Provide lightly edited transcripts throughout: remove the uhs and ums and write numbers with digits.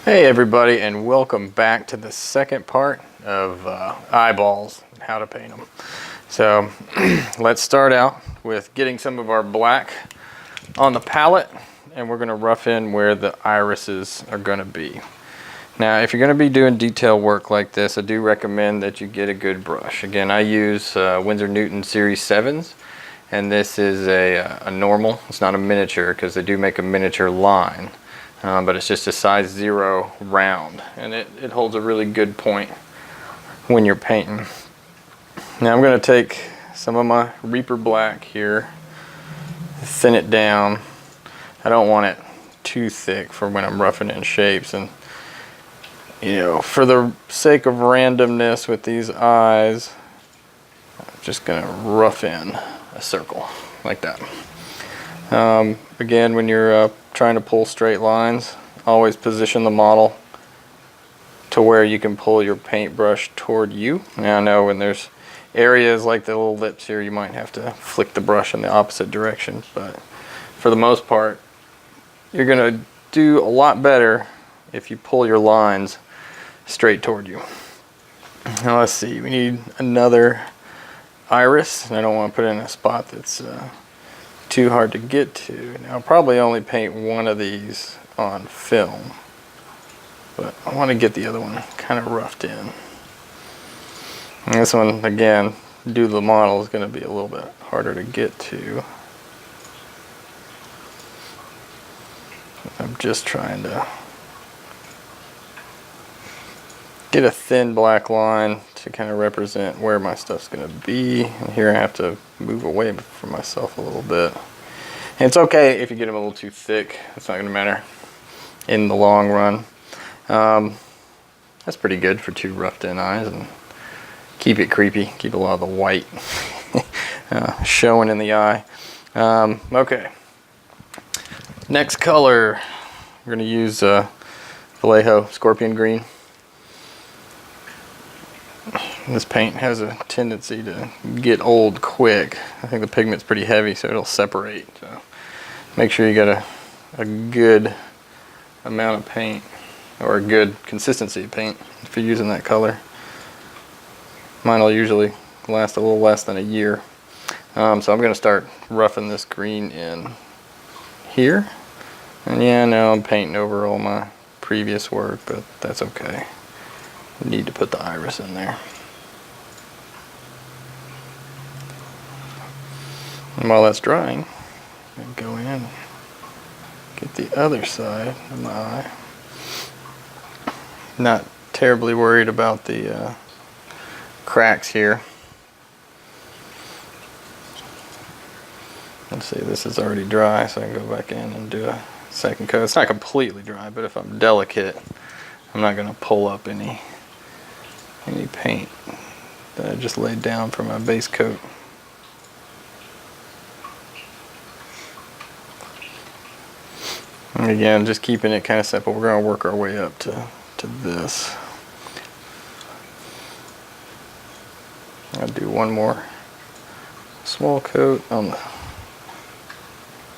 Hey everybody, and welcome back to the second part of eyeballs and how to paint them. So let's start out with getting some of our black on the palette, and we're going to rough in where the irises are going to be. Now if you're going to be doing detail work like this, I do recommend that you get a good brush. Again, I use Winsor Newton Series 7s, and this is a normal. It's not a miniature because they do make a miniature line. But it's just a size 0 round, and it holds a really good point when you're painting. Now I'm going to take some of my Reaper Black here, thin it down. I don't want it too thick for when I'm roughing in shapes, and you know, for the sake of randomness with these eyes, I'm just going to rough in a circle like that. Again, when you're trying to pull straight lines, always position the model to where you can pull your paintbrush toward you. Now I know when there's areas like the little lips here, you might have to flick the brush in the opposite direction, but for the most part, you're going to do a lot better if you pull your lines straight toward you. Now let's see, we need another iris, and I don't want to put it in a spot that's too hard to get to. Now I'll probably only paint one of these on film, but I want to get the other one kind of roughed in. And this one, again, due to the model, is going to be a little bit harder to get to. I'm just trying to get a thin black line to kind of represent where my stuff's going to be. And here I have to move away from myself a little bit. And it's okay if you get them a little too thick. It's not going to matter in the long run. That's pretty good for two roughed in eyes, and keep it creepy. Keep a lot of the white showing in the eye. Okay. Next color, we're going to use Vallejo Scorpion Green. This paint has a tendency to get old quick. I think the pigment's pretty heavy, so it'll separate. So make sure you got a good amount of paint, or a good consistency of paint if you're using that color. Mine will usually last a little less than a year. So I'm going to start roughing this green in here. And yeah, now I'm painting over all my previous work, but that's okay. Need to put the iris in there. And while that's drying, I'm going to go in and get the other side of my eye. Not terribly worried about the cracks here. Let's see, this is already dry, so I can go back in and do a second coat. It's not completely dry, but if I'm delicate, I'm not going to pull up any paint that I just laid down for my base coat. And again, just keeping it kind of simple. We're going to work our way up to this. I'll do one more small coat on the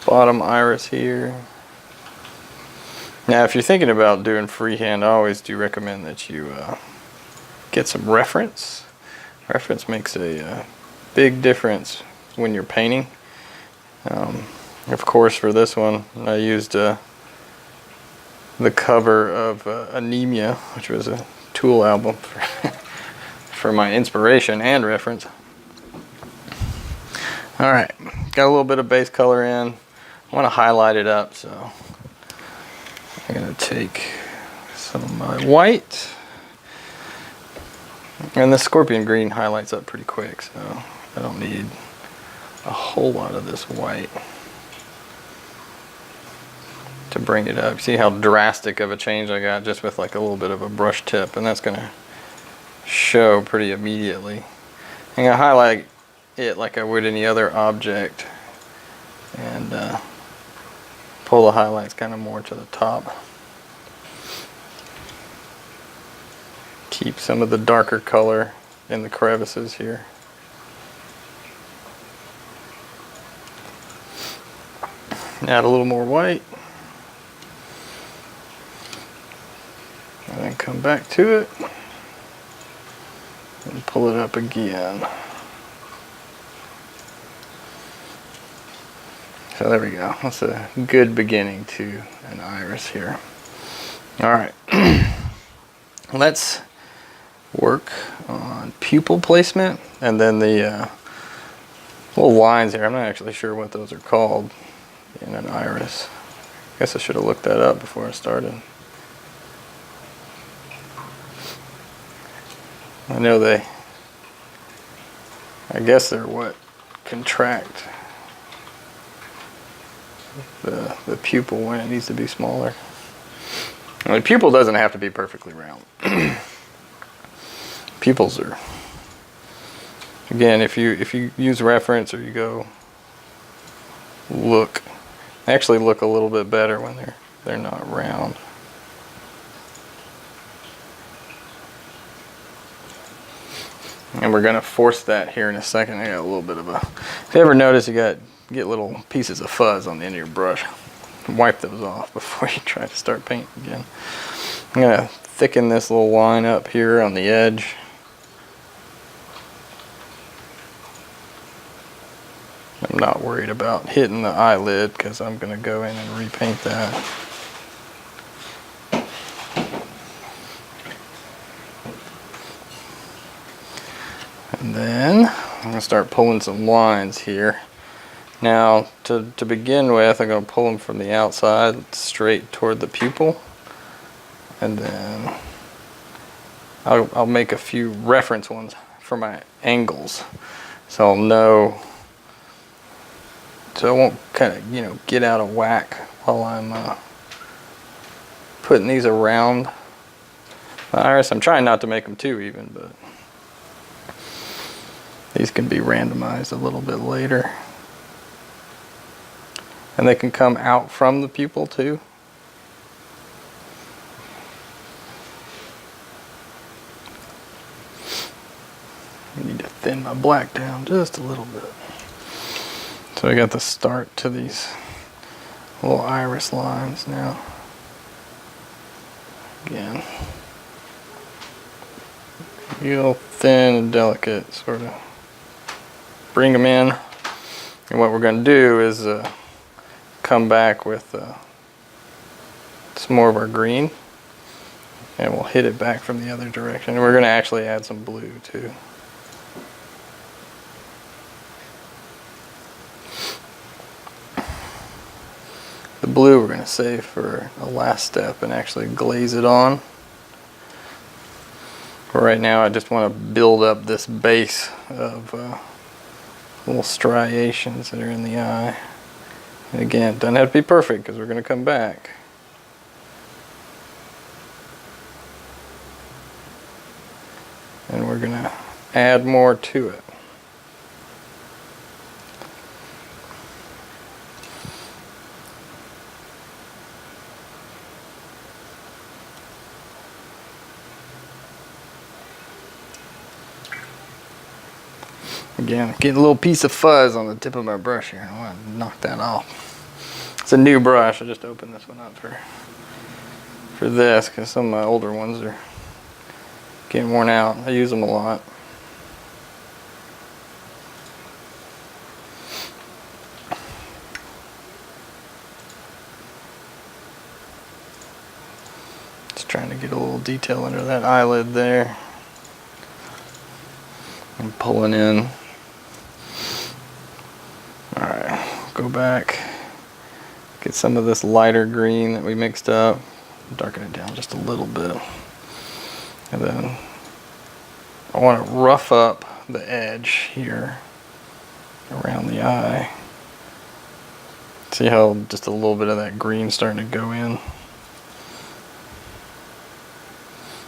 bottom iris here. Now if you're thinking about doing freehand, I always do recommend that you get some reference. Reference makes a big difference when you're painting. Of course, for this one, I used the cover of Anemia, which was a Tool album for my inspiration and reference. Alright, got a little bit of base color in. I want to highlight it up, so I'm going to take some of my white. And the Scorpion Green highlights up pretty quick, so I don't need a whole lot of this white to bring it up. See how drastic of a change I got just with like a little bit of a brush tip, and that's going to show pretty immediately. I'm going to highlight it like I would any other object, and pull the highlights kind of more to the top. Keep some of the darker color in the crevices here. Add a little more white. And then come back to it and pull it up again. So there we go. That's a good beginning to an iris here. All right. Let's work on pupil placement, and then the little lines here. I'm not actually sure what those are called in an iris. I guess I should have looked that up before I started. I know I guess they're what contract the pupil when it needs to be smaller. And the pupil doesn't have to be perfectly round. Pupils are, again, if you use reference or you go look, they actually look a little bit better when they're not round. And we're gonna force that here in a second. I got a little bit of a, if you ever notice you get little pieces of fuzz on the end of your brush, wipe those off before you try to start painting again. I'm gonna thicken this little line up here on the edge. I'm not worried about hitting the eyelid because I'm gonna go in and repaint that. And then I'm going to start pulling some lines here. Now to begin with, I'm going to pull them from the outside straight toward the pupil, and then I'll make a few reference ones for my angles, so I'll know, so I won't kind of get out of whack while I'm putting these around the iris. I'm trying not to make them too even, but these can be randomized a little bit later. And they can come out from the pupil too. I need to thin my black down just a little bit. So I got the start to these little iris lines now. Again, real thin and delicate, sort of. Bring them in, and what we're going to do is come back with some more of our green, and we'll hit it back from the other direction. And we're going to actually add some blue too. The blue we're going to save for a last step and actually glaze it on. For right now, I just want to build up this base of little striations that are in the eye. And again, it doesn't have to be perfect because we're going to come back. And we're going to add more to it. Again, getting a little piece of fuzz on the tip of my brush here. I want to knock that off. It's a new brush. I just opened this one up for this because some of my older ones are getting worn out. I use them a lot. Just trying to get a little detail under that eyelid there. I'm pulling in. Alright, go back, get some of this lighter green that we mixed up, darken it down just a little bit, and then I want to rough up the edge here around the eye. See how just a little bit of that green starting to go in?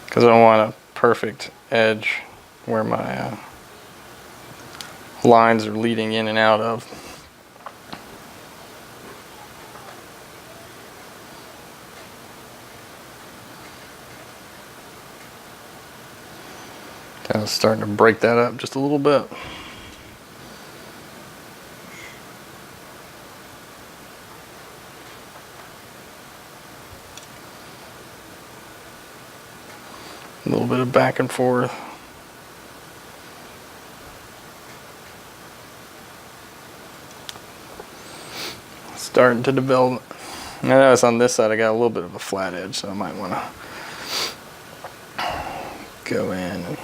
Because I don't want a perfect edge where my lines are leading in and out of. Kind of starting to break that up just a little bit. A little bit of back and forth. Starting to develop. I notice on this side I got a little bit of a flat edge, so I might want to go in and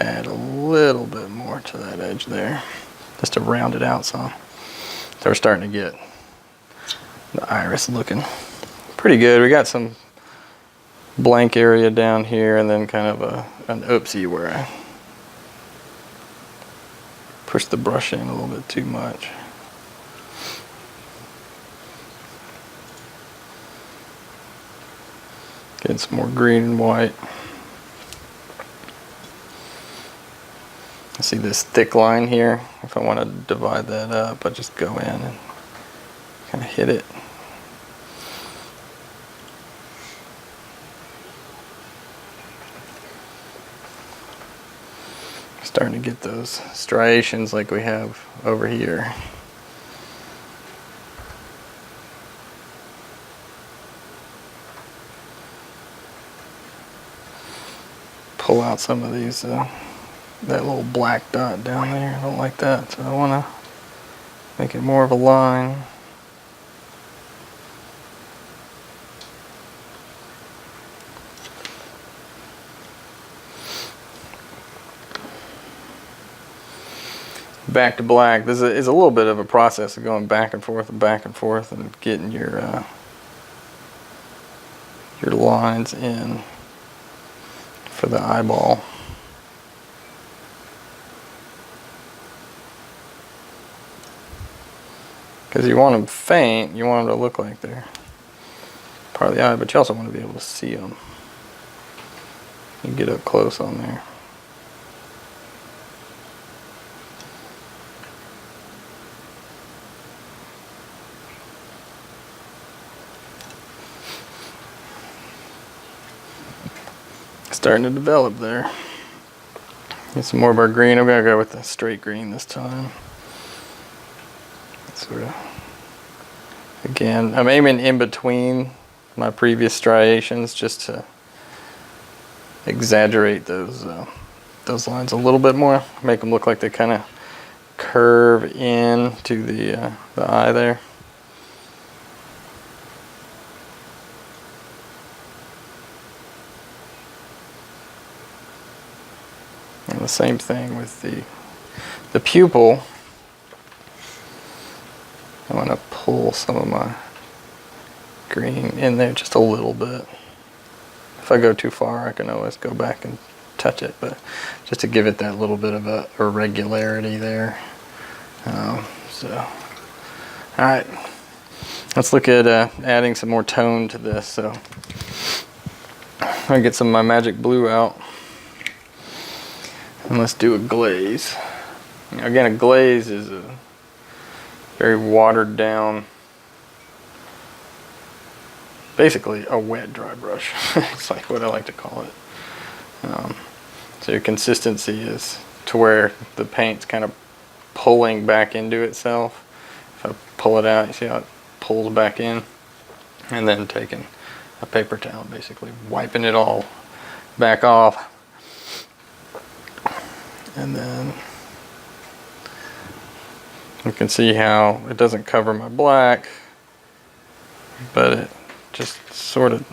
add a little bit more to that edge there, just to round it out some. So we're starting to get the iris looking pretty good. We got some blank area down here, and then kind of an oopsie where I pushed the brush in a little bit too much. Getting some more green and white. I see this thick line here. If I want to divide that up, I just go in and kind of hit it. Starting to get those striations like we have over here. Pull out some of these, that little black dot down there. I don't like that, so I want to make it more of a line. Back to black. This is a little bit of a process of going back and forth and getting your lines in for the eyeball. Because you want them faint, you want them to look like they're part of the eye, but you also want to be able to see them. You get up close on there. Starting to develop there. Get some more of our green. I'm gonna go with the straight green this time. Sort of. Again, I'm aiming in between my previous striations just to exaggerate those lines a little bit more. Make them look like they kind of curve in to the eye there. And the same thing with the pupil. I want to pull some of my green in there just a little bit. If I go too far, I can always go back and touch it, but just to give it that little bit of a irregularity there. All right, let's look at adding some more tone to this. So I'm gonna get some of my magic blue out. And let's do a glaze. Again, a glaze is a very watered down, basically a wet dry brush. It's like what I like to call it. So your consistency is to where the paint's kind of pulling back into itself. If I pull it out, you see how it pulls back in? And then taking a paper towel, basically wiping it all back off. And then you can see how it doesn't cover my black, but it just sort of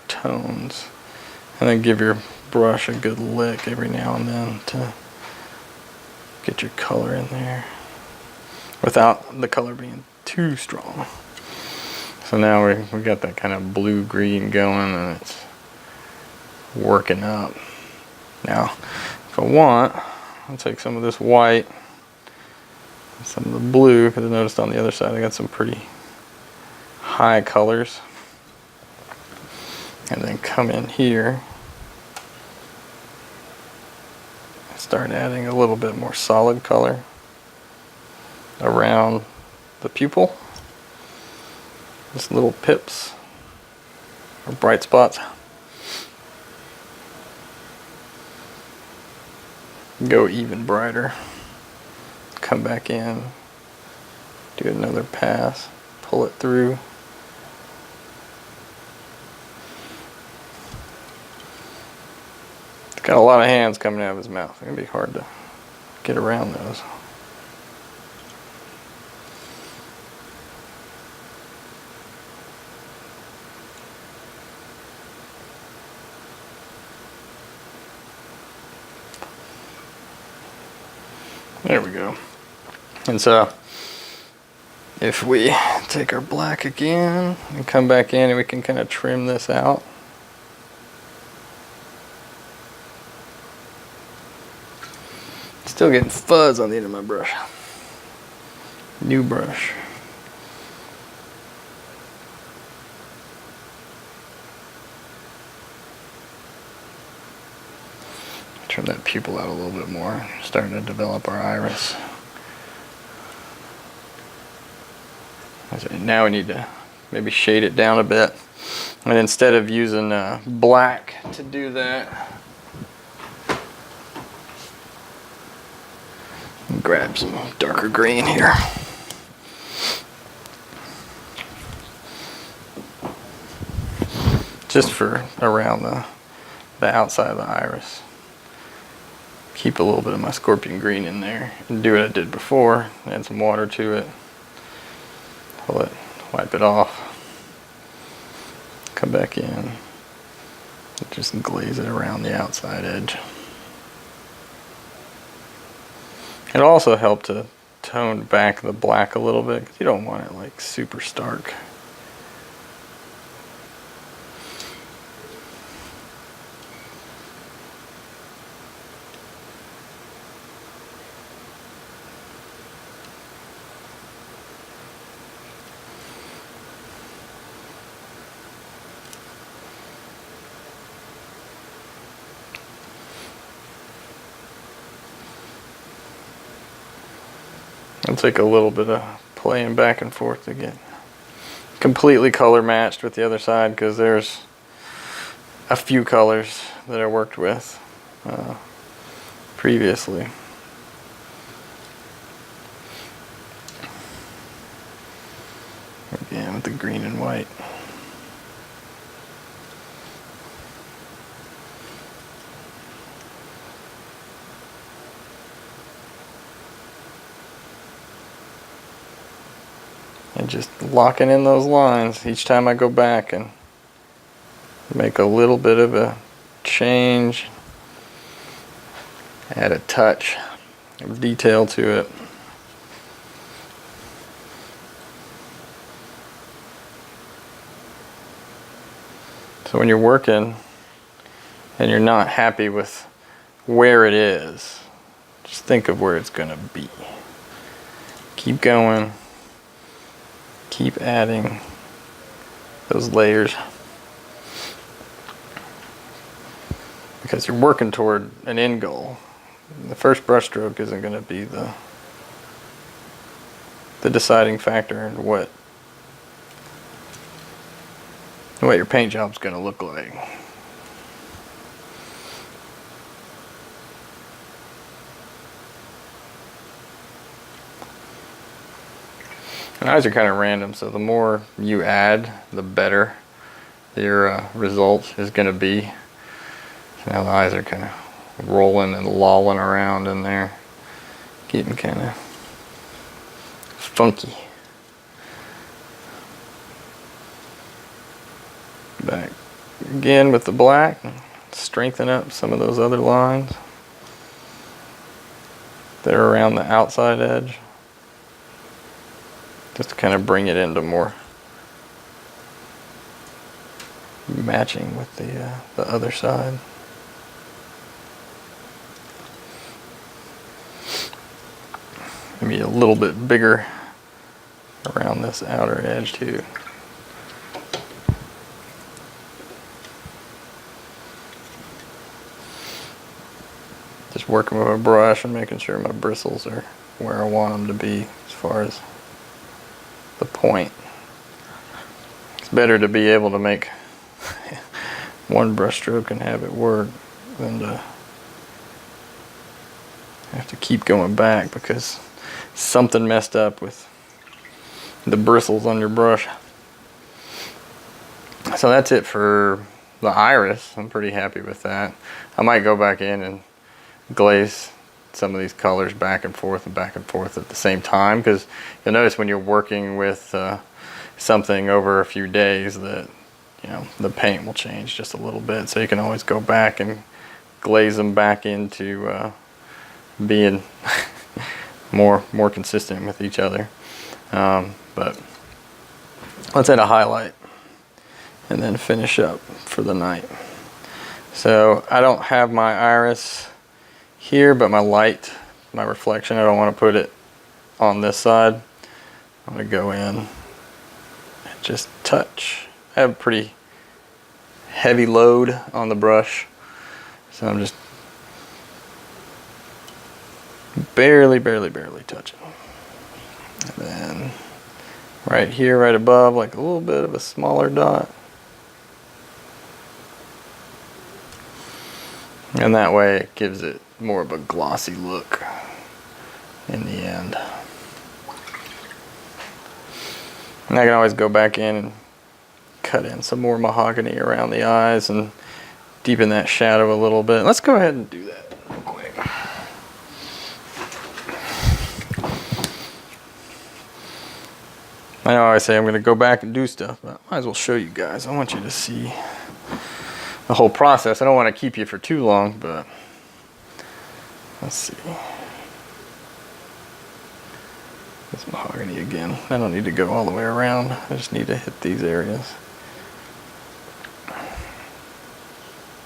tones. And then give your brush a good lick every now and then to get your color in there without the color being too strong. So now we got that kind of blue-green going, and it's working up. Now, if I want, I'll take some of this white, some of the blue, because I noticed on the other side I got some pretty high colors, and then come in here and start adding a little bit more solid color around the pupil. Just little pips or bright spots. Go even brighter. Come back in, do another pass, pull it through. Got a lot of hands coming out of his mouth. It's gonna be hard to get around those. There we go. And so if we take our black again and come back in, and we can kind of trim this out. Still getting fuzz on the end of my brush. New brush. Trim that pupil out a little bit more. Starting to develop our iris. Now we need to maybe shade it down a bit. And instead of using black to do that, grab some darker green here. Just for around the outside of the iris. Keep a little bit of my scorpion green in there and do what I did before. Add some water to it. Pull it, wipe it off. Come back in. Just glaze it around the outside edge. It'll also help to tone back the black a little bit, because you don't want it like super stark. It'll take a little bit of playing back and forth to get completely color matched with the other side, because there's a few colors that I worked with previously. Again with the green and white. And just locking in those lines each time I go back and make a little bit of a change, add a touch of detail to it. So when you're working and you're not happy with where it is, just think of where it's going to be. Keep going. Keep adding those layers, because you're working toward an end goal. The first brush stroke isn't going to be the deciding factor in what your paint job's going to look like. And eyes are kind of random, so the more you add, the better your result is going to be. So now the eyes are kind of rolling and lolling around in there, getting kind of funky. Back again with the black, strengthen up some of those other lines that are around the outside edge, just to kind of bring it into more matching with the other side. Maybe a little bit bigger around this outer edge too. Just working with a brush and making sure my bristles are where I want them to be as far as the point. It's better to be able to make one brush stroke and have it work than to have to keep going back because something messed up with the bristles on your brush. So that's it for the iris, I'm pretty happy with that. I might go back in and glaze some of these colors back and forth at the same time, because you'll notice when you're working with something over a few days that, you know, the paint will change just a little bit, so you can always go back and glaze them back into being more consistent with each other. But let's add a highlight and then finish up for the night. So I don't have my iris here, but my light, my reflection, I don't want to put it on this side. I'm going to go in and just touch. I have a pretty heavy load on the brush, so I'm just barely touching. And then right here, right above, like a little bit of a smaller dot. And that way it gives it more of a glossy look in the end. And I can always go back in and cut in some more mahogany around the eyes and deepen that shadow a little bit. Let's go ahead and do that real quick. I know I always say I'm going to go back and do stuff, but I might as well show you guys. I want you to see the whole process. I don't want to keep you for too long, but let's see. This mahogany again. I don't need to go all the way around. I just need to hit these areas.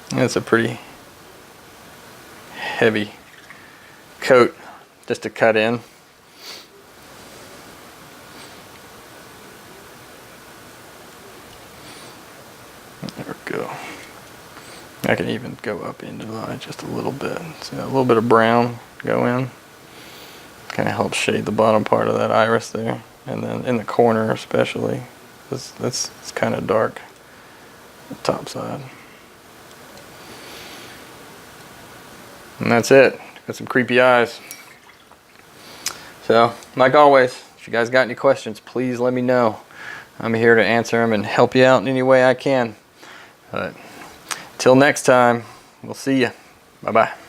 And it's a pretty heavy coat just to cut in. There we go. I can even go up into the eye just a little bit. See a little bit of brown go in. Kind of helps shade the bottom part of that iris there. And then in the corner especially, it's kind of dark, the top side. And that's it. Got some creepy eyes. So, like always, if you guys got any questions, please let me know. I'm here to answer them and help you out in any way I can. But till next time, we'll see you. Bye-bye.